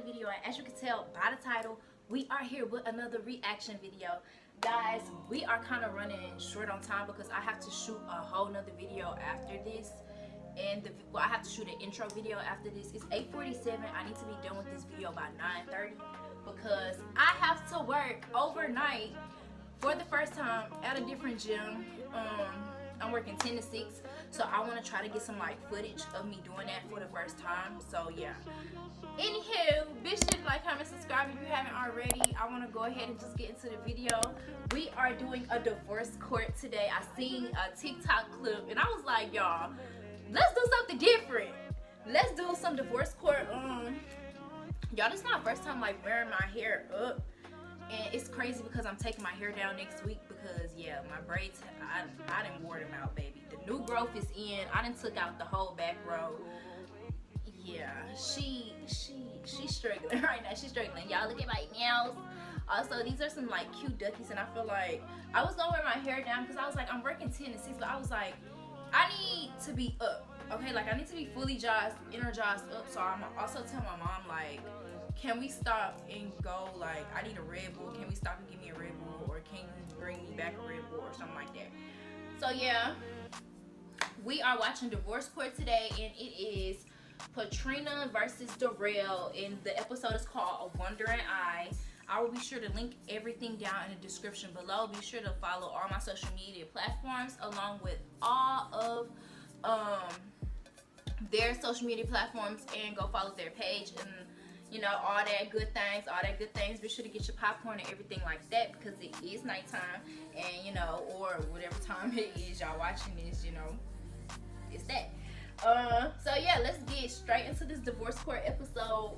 another video, and as you can tell by the title, we are here with another reaction video. Guys, we are kind of running short on time because I have to shoot a whole nother video after this, and I have to shoot an intro video after this. It's 8:47. I need to be done with this video by 9:30 because I have to work overnight for the first time at a different gym. I'm working 10 to 6, so I want to try to get some like footage of me doing that for the first time. So yeah. Anywho, be sure to like, comment, subscribe if you haven't already. I want to go ahead and just get into the video. We are doing a divorce court today. I seen a TikTok clip and I was like, y'all, let's do something different. Let's do some divorce court. Y'all, this is my first time like wearing my hair up. And it's crazy because I'm taking my hair down next week because, yeah, my braids, I done wore them out, baby. The new growth is in. I done took out the whole back row. Yeah, she's struggling right now. She's struggling. Y'all, look at my nails. Also, these are some, like, cute duckies, and I feel like I was going to wear my hair down because I was like, I'm working 10 to 6, but I was like, I need to be up, okay? Like, I need to be fully energized up, so I'm also tell my mom, like, can we stop and go, like, I need a Red Bull. Can we stop and give me a Red Bull? Or can you bring me back a Red Bull or something like that? So, yeah. We are watching Divorce Court today. And it is Patrina versus Derrell. And the episode is called A Wandering Eye. I will be sure to link everything down in the description below. Be sure to follow all my social media platforms along with all of their social media platforms. And go follow their page and you know, all that good things. Be sure to get your popcorn and everything like that because it is nighttime, and you know, or whatever time it is y'all watching this, you know, it's that. So yeah, let's get straight into this divorce court episode.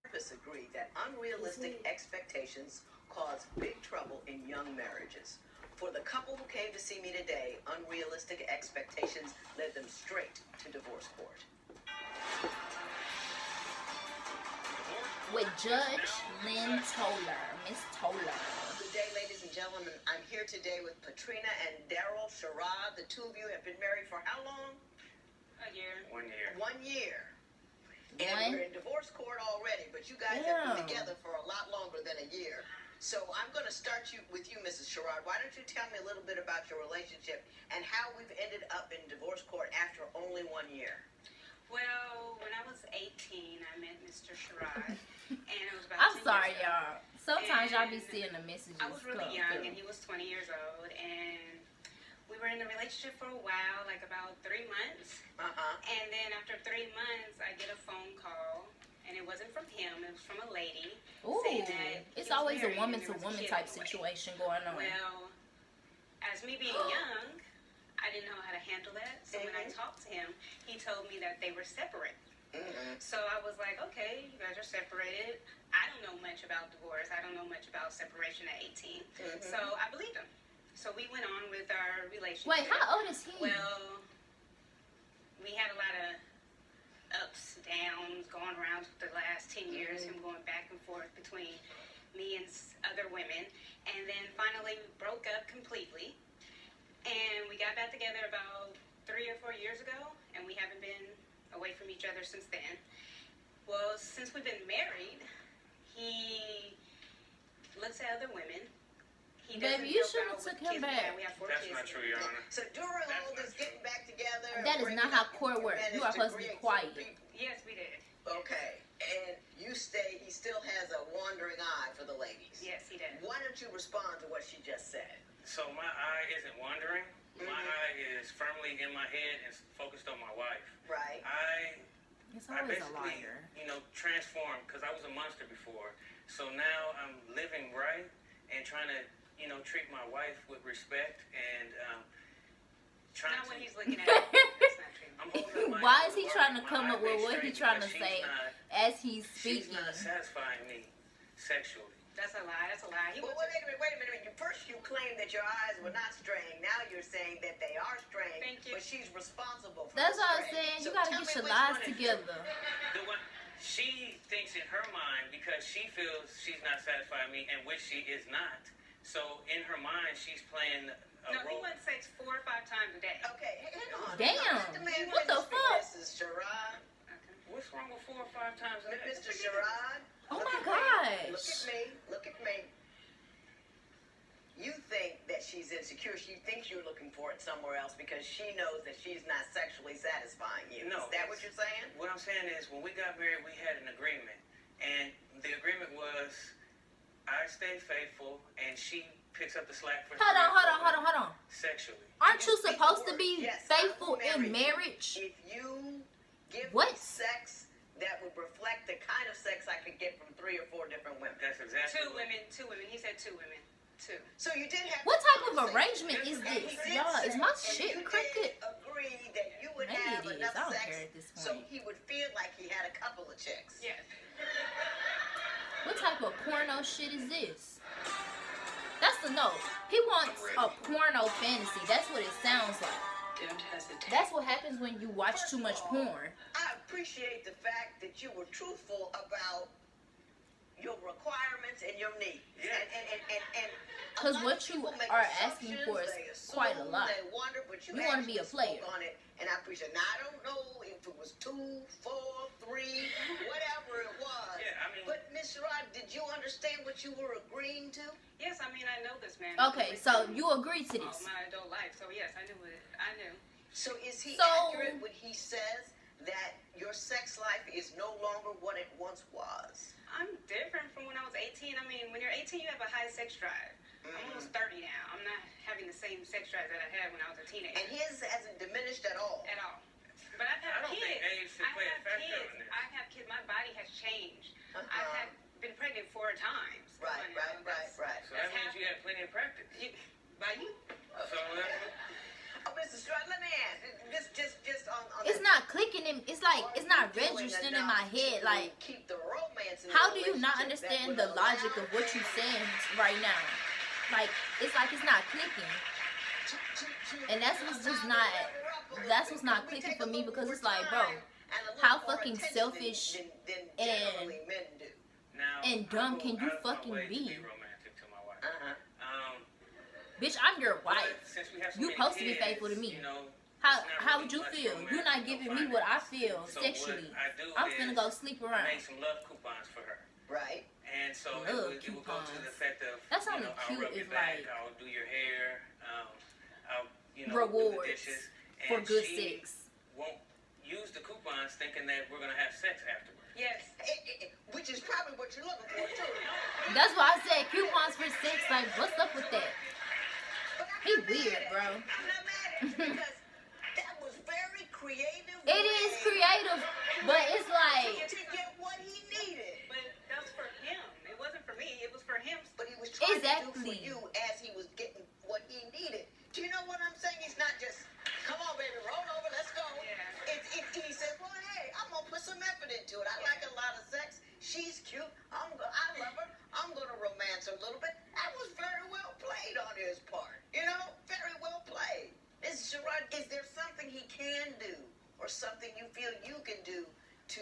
Therapists agree that unrealistic expectations cause big trouble in young marriages. For the couple who came to see me today, unrealistic expectations led them straight to divorce court. With Judge Lynn Toller, Miss Toller. Good day, ladies and gentlemen. I'm here today with Patrina and Derrell Sherrod. The two of you have been married for how long? A year. 1 year. 1 year. And we're in divorce court already, but you guys have been together for a lot longer than a year. So I'm going to start with you, Mrs. Sherrod. Why don't you tell me a little bit about your relationship and how we've ended up in divorce court after only 1 year? Well, when I was 18, I met Mr. Sherrod, and it was about I'm 10 sorry, years ago. y'all. Sometimes y'all be seeing the messages. I was really young, and he was 20 years old, and we were in a relationship for a while, like about 3 months. And then after 3 months, I get a phone call, and it wasn't from him, it was from a lady. Ooh, saying that it's always a woman-to-woman type situation going on. Well, as me being young, I didn't know how to handle that. So when I talked to him, he told me that they were separate. So I was like, okay, you guys are separated. I don't know much about divorce. I don't know much about separation at 18. So I believed him. So we went on with our relationship. Wait, how old is he? Well, we had a lot of ups, downs, going around the last 10 years, him going back and forth between me and other women. And then finally we broke up completely. And we got back together about 3 or 4 years ago, and we haven't been away from each other since then. Well, since we've been married, he looks at other women. He doesn't Baby, you help should out have with took him kids. back. Yeah, we have 4 That's kids. not true, Your Honor. So during all this getting back together, That is not how court works. You are supposed to be quiet. Yes, we did. Okay, and he still has a wandering eye for the ladies. Yes, he did. Why don't you respond to what she just said? So my eye isn't wandering. My eye is firmly in my head and focused on my wife. Right. It's I always a basically, liar. you know, transformed because I was a monster before. So now I'm living right and trying to, you know, treat my wife with respect and trying Not to. when he's looking at it. That's not true. I'm holding my Why is he my trying to eye come up with face what straight he's trying to because say as he's She's speaking? not satisfying me sexually. That's a lie. That's a lie. He Well, was. wait a minute. First you claimed that your eyes were not straying. Now you're saying that they are straying. Thank you. But she's responsible for That's the what I'm straying. saying. You So gotta tell get me your which lies one is together. The one she thinks in her mind because she feels she's not satisfying me, and which she is not. So in her mind, she's playing a No, he role. wants sex 4 or 5 times a day. Okay, hang on. Damn. Let the man What the finish fuck? Mrs. Sherrod. Okay. What's wrong with 4 or 5 times a day? Mr. Sherrod. Oh look my at me. gosh. Look at me. Look at me. You think that she's insecure. She thinks you're looking for it somewhere else because she knows that she's not sexually satisfying you. No, Is that what you're saying? What I'm saying is, when we got married, we had an agreement. And the agreement was, I stay faithful, and she picks up the slack for Hold on. sexually. Aren't you supposed to be Yes, faithful I'm in marriage? If you give What? me sex that would reflect the kind of sex I could get from 3 or 4 different women. That's exactly Two women. He said 2 women. 2. So you did have What the type of conversation. arrangement is And this? he did Y'all, is say- my and shit you crooked? did agree that you would Maybe have it is. enough I don't sex care at this so point. he would feel like he had a couple of chicks. Yes. What type of porno shit is this? That's the no. He wants a porno fantasy. That's what it sounds like. Don't hesitate. That's what happens when you watch too much porn. I appreciate the fact that you were truthful about your requirements and your needs. Yeah. And a 'Cause lot what of you people make are asking assumptions, for is they assume, quite a lot. They wonder, but you wanna be a actually player. spoke on it, and I appreciate it. Now, I don't know if it was 2, 4, 3, whatever it was. Yeah, I mean- But Miss Sherrod, did you understand what you were agreeing to? Yes, I mean, I know this man. Okay, so you agree to All this. my adult life. So yes, I knew it. I knew. So is he So- accurate when he says that your sex life is no longer what it once was? I'm different from when I was 18. I mean, when you're 18, you have a high sex drive. I'm almost 30 now. I'm not having the same sex drive that I had when I was a teenager And his hasn't diminished at all. at all. But I've had I don't kids. think age should I play a have factor kids. in this. I have kids. My body has changed. Uh-huh. I've been pregnant 4 times. Right, Come on now, right. So that That's means you had plenty of practice. By you? So that's Oh, Mr. Sherrod, let me ask. Just on It's that- not clicking in. It's like Are it's not you doing registering in my enough head. to Like, keep the romance in the how do you not relationship that understand would the logic allow of what you're saying right now? Like, it's like it's not clicking. And that's what's just not. That's what's not clicking for me because it's like, bro, how fucking selfish and now. and dumb I can go you out of my fucking way to be? romantic to my wife. bitch, I'm your But wife. since we have so You many supposed to be kids, faithful to me. You know, How it's not how really would you much feel? romantic, You're not no giving me what I finance. feel So sexually. what I do I'm is finna go sleep I around. make some love coupons for her. Right. And so it Love would go to the coupons. effect of, That's you only know, I'll cute rub your if, back, like, I'll do your hair, I'll, you know, do Rewards the dishes. for And good she sex. won't use the coupons thinking that we're going to have sex afterwards. Yes. Which is probably what you're looking for, too. That's why I said coupons for sex. Like, what's up with that? But I'm He not mad weird, at you. bro. I'm not mad at you because that was very creative. It is way creative, but it's like, to get what he needed. But that was for him. It wasn't for me. It was for him. But he was trying to do for Exactly. you as he was getting what he needed. Do you know what I'm saying? He's not just, come on, baby, roll over, let's go. Yeah. He said, well, hey, I'm going to put some effort into it. I like a lot of sex. She's cute. I love her. I'm going to romance her a little bit. That was very well played on his part. You know, very well played. Mrs. Sherrod, is there something he can do or something you feel you can do to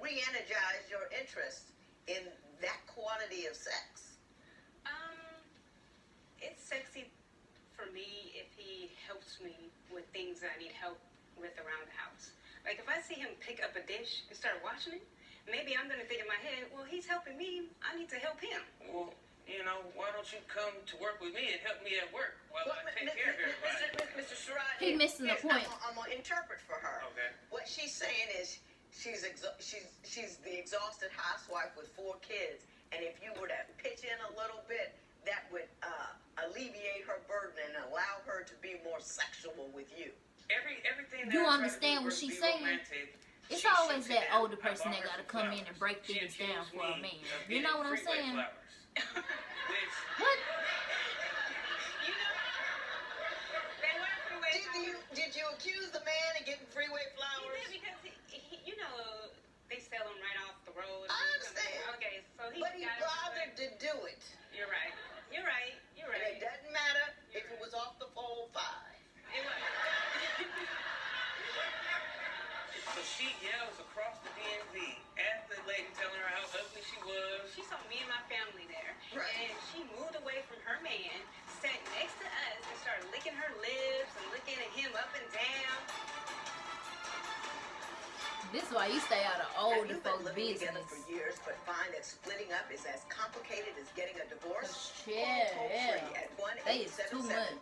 re-energize your interest in that quantity of sex? It's sexy for me if he helps me with things that I need help with around the house. Like if I see him pick up a dish and start washing it, maybe I'm gonna think in my head, well, he's helping me. I need to help him. Well, you know, why don't you come to work with me and help me at work while I take care of everybody? Mr. Sherrod, He missing the point. I'm gonna interpret for her. Okay. What she's saying is she's the exhausted housewife with 4 kids, and if you were to pitch in a little bit, that would alleviate her burden and allow her to be more sexual with you. Everything that You I try to understand do what to she's be saying? romantic, it's she always shoots it that down. older person I that bought gotta her come some in and flowers. break She things down accused for a me man. of You know getting what I'm freeway saying? flowers, which What? You know, they weren't freeway Did you accuse the man of getting freeway He flowers? did because he, you know, they sell them right off the road. I understand. Okay, so he But he got bothered to do it. You're right. You're right. You're And right. it doesn't matter if it was off the 405. It was. so she yells across the DMV at the lady telling her how ugly she was. She saw me and my family there, Right. and she moved away from her man, sat next to us, and started licking her lips and looking at him up and down. This is why you stay out of Have older you been folks' living together business. for years but find that splitting up is as complicated as getting a divorce? Shit, Call yeah. toll-free at That is too much.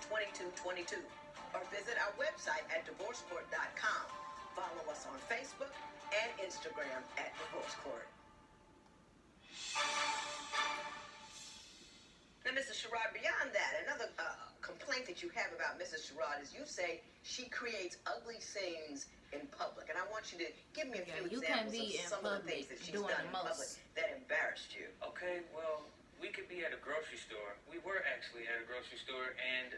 1-877-311-2222 or visit our website at divorcecourt.com. Follow us on Facebook and Instagram at Divorce Court. Now, Mrs. Sherrod, beyond that, another complaint that you have about Mrs. Sherrod is you say she creates ugly scenes in public. And I want you to give me a few You can't examples be of in some of the things public that she's doing done the in public most. that embarrassed you. Okay, well, we could be at a grocery store. We were actually at a grocery store, and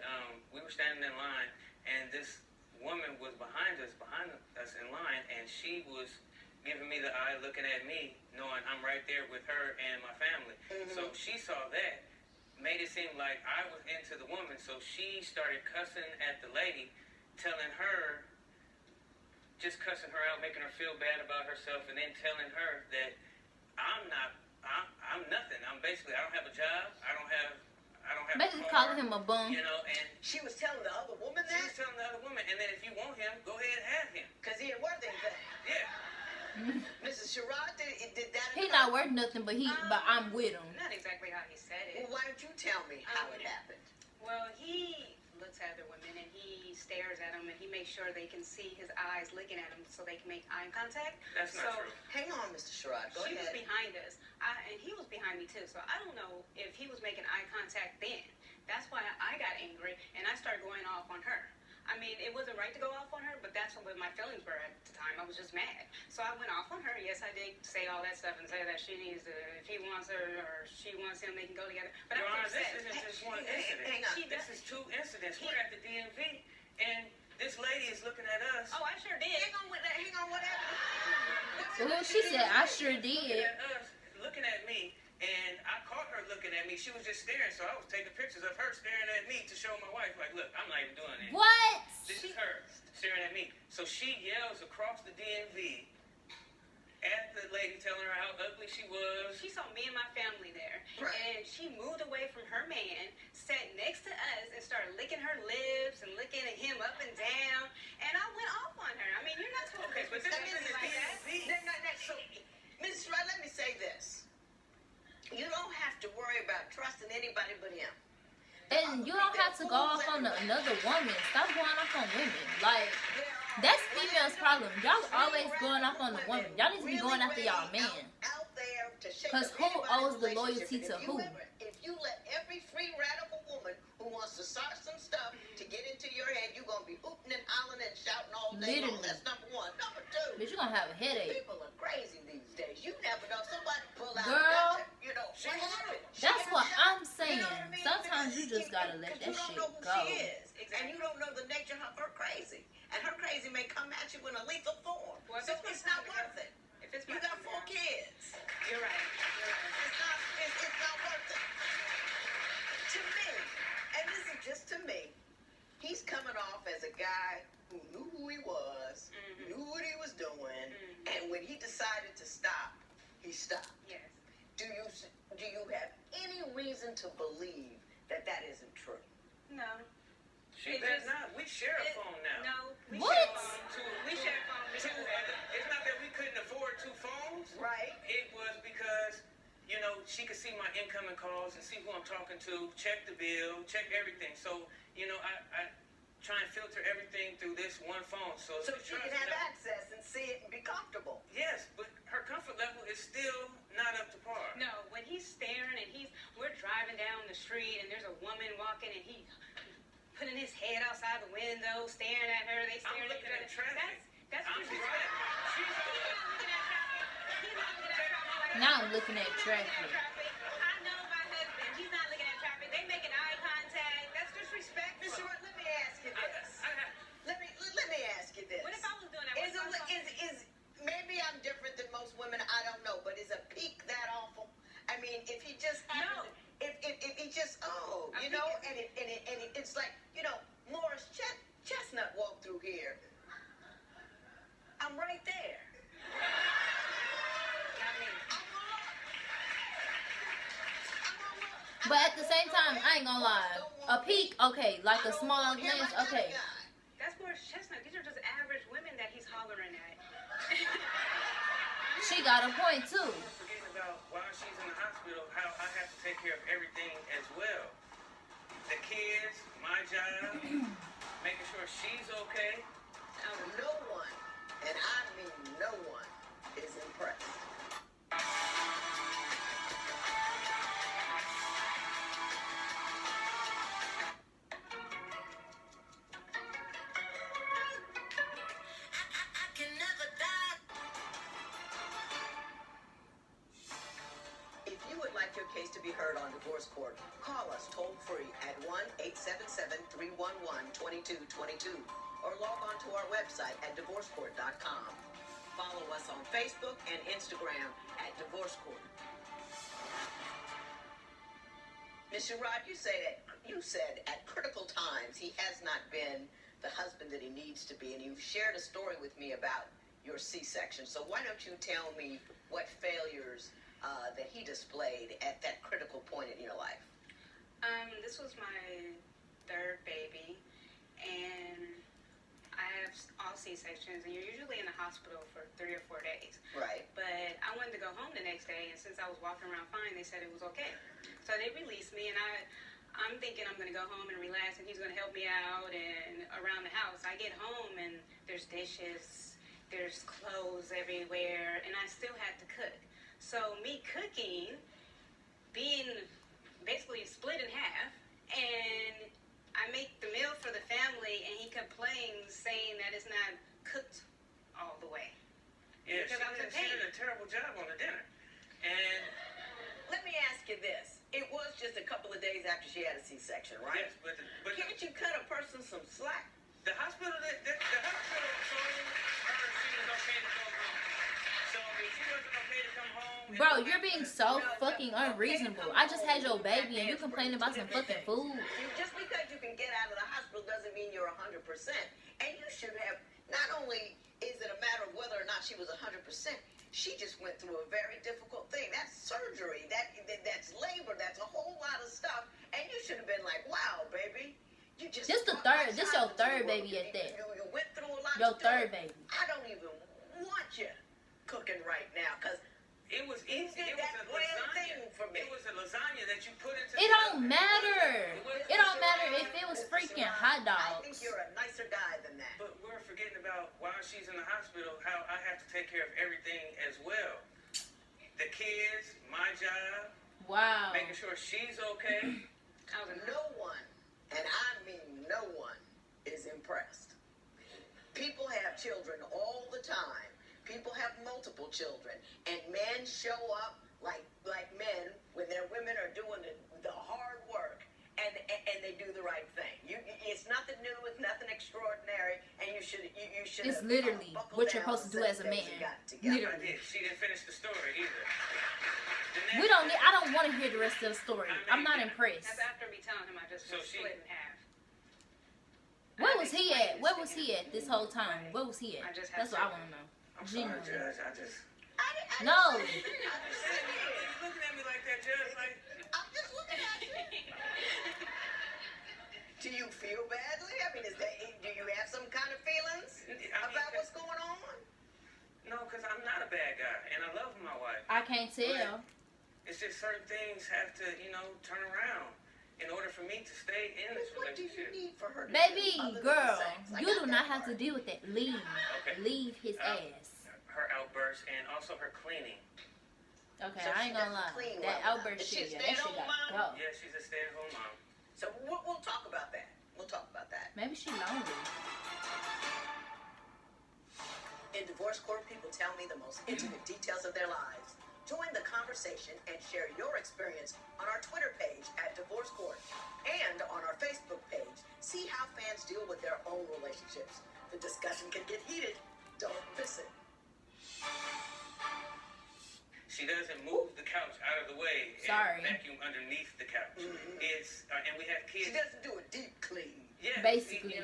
we were standing in line, and this woman was behind us in line, and she was giving me the eye, looking at me, knowing I'm right there with her and my family. So she saw that, made it seem like I was into the woman, so she started cussing at the lady, telling her, just cussing her out, making her feel bad about herself, and then telling her that I'm nothing. I'm basically, I don't have a job, I don't have Basically a car, calling him a bum. you know, and She was telling the other woman she was that? telling the other woman, and then if you want him, go ahead and have him. Because he ain't worth anything. Yeah. Mrs. Sherrod, did that He occur? not worth nothing, but I'm with him. Not exactly how he said it. Well, why don't you tell me how it happened? Well, he looks at other women and he stares at them and he makes sure they can see his eyes looking at him so they can make eye contact. That's not true. Hang on, Mr. Sherrod. Go She was ahead. behind us, and he was behind me too. So I don't know if he was making eye contact then. That's why I got angry and I started going off on her. I mean, it wasn't right to go off on her, but that's what my feelings were at the time. I was just mad. So I went off on her. Yes, I did say all that stuff and say that she needs to, if he wants her or she wants him, they can go together. But Your I Honor, was this upset. isn't just one Hang incident. on. She This does. is two incidents. We're at the DMV, and this lady is looking at us. Oh, I sure did. Hang on with that. Hang on, what happened? Well, she said, I sure Looking did. at us, looking at me, and I caught her looking at me. She was just staring, so I was taking pictures of her staring at me to show my wife, like, look, I'm not even doing it. What? This is her staring at me. So she yells across the DMV at the lady, telling her how ugly she was. She saw me and my family there, Right. and she moved away from her man, sat next to us, and started licking her lips and looking at him up and down. And I went off on her. I mean, you're not supposed to Okay, but this disrespect is in me the like that. DMV. So, Mrs. Sherrod, let me say this. You don't have to worry about trusting anybody but him. And you don't have to go off on another woman. Stop going off on women. Like, that's females' problem. Y'all always going off on the woman. Y'all need to be going after y'all man. Because who owes the loyalty to who? If you let every free radical woman who wants to start some stuff to get into your head, you're going to be hooting and hollering and shouting all day long. Literally. That's number one. Number two, But you're going to have a headache. people are crazy these days. You never know. Somebody pull out Girl, you know, what happened? That's what I'm saying. You know what I mean? Sometimes you just Because gotta let you that don't shit know who go. she is. And you don't know the nature of her crazy. And her crazy may come at you in a lethal form. Well, So if it's not worth it. If it's You my got 4 family, kids. You're right. You're right. It's not worth it. To me, and this is just to me, he's coming off as a guy who knew who he was, knew what he was doing, and when he decided to stop, he stopped. Yes. Do you have any reason to believe that that isn't true? No. She It does just- not. We share a phone now. No. We What? share a phone. We share a phone because of that. It's not that we couldn't afford 2 phones. Right. It was because, you know, she could see my incoming calls and see who I'm talking to, check the bill, check everything. So, you know, I try and filter everything through this one phone. So So the she trust can have level- access and see it and be comfortable. Yes, but her comfort level is still not up to par. No, when he's staring and we're driving down the street and there's a woman walking and he putting his head outside the window, staring at her. They I'm staring at looking each at other. traffic. That's I'm disrespect. driving. She's He's not looking at traffic. He's not looking at traffic like Now I'm looking at traffic. I know my husband. He's not looking at traffic. They making eye contact. That's disrespectful. Mr. Short, let me ask you this. Let me ask you this. What if I was doing that? Is maybe I'm different than most women, I don't know, but is a peak that awful? I mean, if he just happens, if he just you know, and it's like, you know, Morris Chestnut walked through here. I'm right there. Not me. But at the same time, I ain't gonna lie. A peak, okay. Like a small glance, okay. That's Morris Chestnut. These are just average women that he's hollering at. She got a point too. We're forgetting about while she's in the hospital, how I have to take care of everything as well. The kids, my job, making sure she's okay. No one, and I mean no one, is impressed. If you would like your case to be heard on divorce court, call us toll free at 1-877-311-2222 or log on to our website at divorcecourt.com. Follow us on Facebook and Instagram at Divorce Court. Ms. Sherrod, you said at critical times he has not been the husband that he needs to be, and you've shared a story with me about your C-section. So why don't you tell me what failures that he displayed at that critical point in your life? This was my third baby, and I have all C-sections, and you're usually in the hospital for 3 or 4 days. Right. But I wanted to go home the next day, and since I was walking around fine, they said it was okay. So they released me, and I'm thinking I'm going to go home and relax, and he's going to help me out and around the house. I get home, and there's dishes, there's clothes everywhere, and I still had to cook. So me cooking, being basically split in half, and I make the meal for the family, and he complains saying that it's not cooked all the way. Yeah, Because she did a terrible job on the dinner. And Let me ask you this. It was just a couple of days after she had a C-section, right? yes, but Can't you cut a person some slack? the hospital told her she was okay to go home. So if she wasn't okay to come home, Bro, you're being so fucking unreasonable. I just had your baby and you complaining about some fucking food. Just because you can get out of the hospital doesn't mean you're 100%. And you should have, not only is it a matter of whether or not she was 100%, she just went through a very difficult thing. That's surgery. That's labor. That's a whole lot of stuff. And you should have been like, wow, baby. You just This your third baby at that. You went through a lot. Your to do third it. baby. I don't even want you cooking right now because it was easy. did It was that a grand lasagna. thing for me. It was a lasagna that you put into. It don't matter. It don't matter if it was freaking hot I think dogs. you're a nicer guy than that. But we're forgetting about while she's in the hospital, how I have to take care of everything as well. The kids, my job, Wow. making sure she's okay. I was in No one, and I mean no one, is impressed. People have children all the time. People have multiple children. And men show up like men when their women are doing the hard work and they do the right thing. It's nothing new, it's nothing extraordinary, and you should It's literally what you're supposed to do as a man. Literally. She didn't finish the story either. I don't want to hear the rest of the story. I'm not impressed. That's after me telling him I just So was she- split in half. Where was he at? Where was he at this whole time? Where was he at? That's what I want to know. I'm sorry, Genuinely. Judge. I just. No. You looking at me like that, Judge? Like. I'm just looking at you. Do you feel badly? I mean, do you have some kind of feelings about what's going on? No, because I'm not a bad guy, and I love my wife. I can't tell. It's just certain things have to, turn around in order for me to stay in this What do you relationship. need for her to Baby, do other than girl, sex? I you got do that not have to part. deal with that. Leave. Okay. Leave his ass. Her outbursts and also her cleaning. Okay, So I she ain't gonna doesn't lie. clean That well outburst enough. Is she shit, a yeah, that shit stay-at-home gotta mom? go. Yeah, she's a stay-at-home mom. So we'll talk about that. We'll talk about that. Maybe she lonely. In divorce court, people tell me the most intimate details of their lives. Join the conversation and share your experience on our Twitter page at Divorce Court and on our Facebook page. See how fans deal with their own relationships. The discussion can get heated. Don't miss it. She doesn't move the couch out of the way Sorry. and vacuum underneath the couch. It's and we have She kids. doesn't do a deep clean. Yeah, Basically.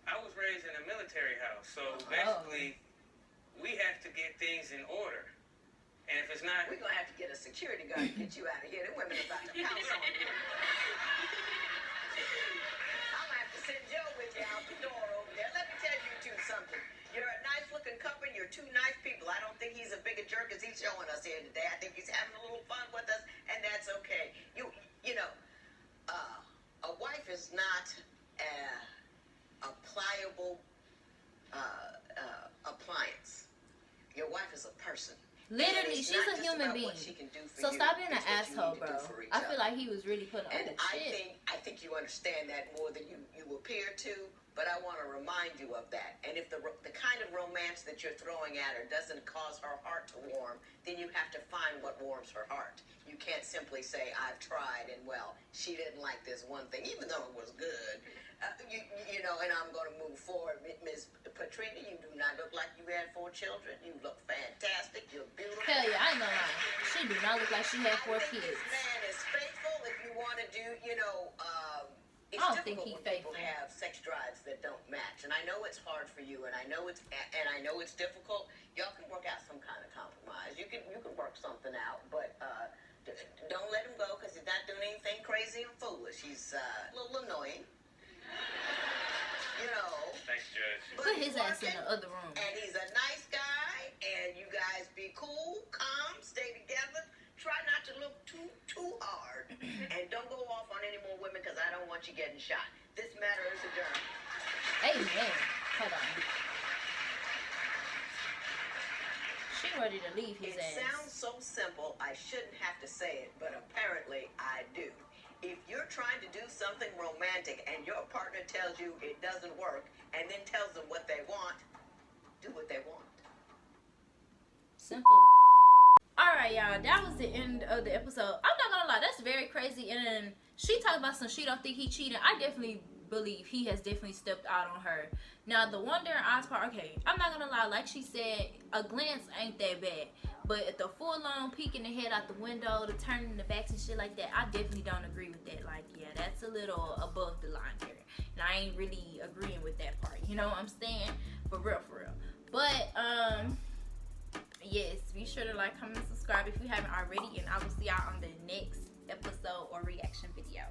I was raised in a military house, so basically we have to get things in order. And if it's not, We're going to have to get a security guard to get you out of here. The women are about to pounce on you. I'm going to have to send Joe with you out the door over there. Let me tell you two something. You're a nice-looking couple. You're two nice people. I don't think he's as big a jerk showing us here today. I think he's having a little fun with us, and that's okay. You know, a wife is not a pliable appliance. Your wife is a person. Literally, she's a human being. So stop being an asshole, bro. I feel like he was really putting on the shit. I think you understand that more than you appear to, but I want to remind you of that. And if the kind of romance that you're throwing at her doesn't cause her heart to warm, then you have to find what warms her heart. You can't simply say, I've tried, and well, she didn't like this one thing, even though it was good. You know, and I'm going to move forward. Ms. Patrina, you do not look like you had 4 children. You look fantastic. You're beautiful. Hell yeah, I ain't gonna lie. She do not look like she had 4 kids. This man is faithful. If you want to do, you know, it's I don't think difficult he when people have sex drives that don't match. And I know it's hard for you, and I know it's difficult. Y'all can work out some kind of compromise. You can work something out, but don't let him go because he's not doing anything crazy and foolish. He's a little annoying. You know. Thanks, Judge. Put his ass in the other room. And he's a nice guy, and you guys be cool, calm, stay together. Try not to look too hard, and don't go off on any more women because I don't want you getting shot. This matter is adjourned. Amen. Hold on. She ready to leave his ass. It sounds so simple, I shouldn't have to say it, but apparently I do. If you're trying to do something romantic and your partner tells you it doesn't work and then tells them what they want, do what they want. Simple. Alright, y'all, that was the end of the episode. I'm not gonna lie, that's very crazy. And she talked about some she don't think he cheated. I definitely believe he has definitely stepped out on her. Now, the wonder in eyes part, okay, I'm not gonna lie, like she said, a glance ain't that bad. But at the full-on peeking the head out the window, the turning the backs and shit like that, I definitely don't agree with that. Like, yeah, that's a little above the line there. And I ain't really agreeing with that part. You know what I'm saying? For real, for real. But, yes, be sure to like, comment, and subscribe if you haven't already. And I will see y'all on the next episode or reaction video.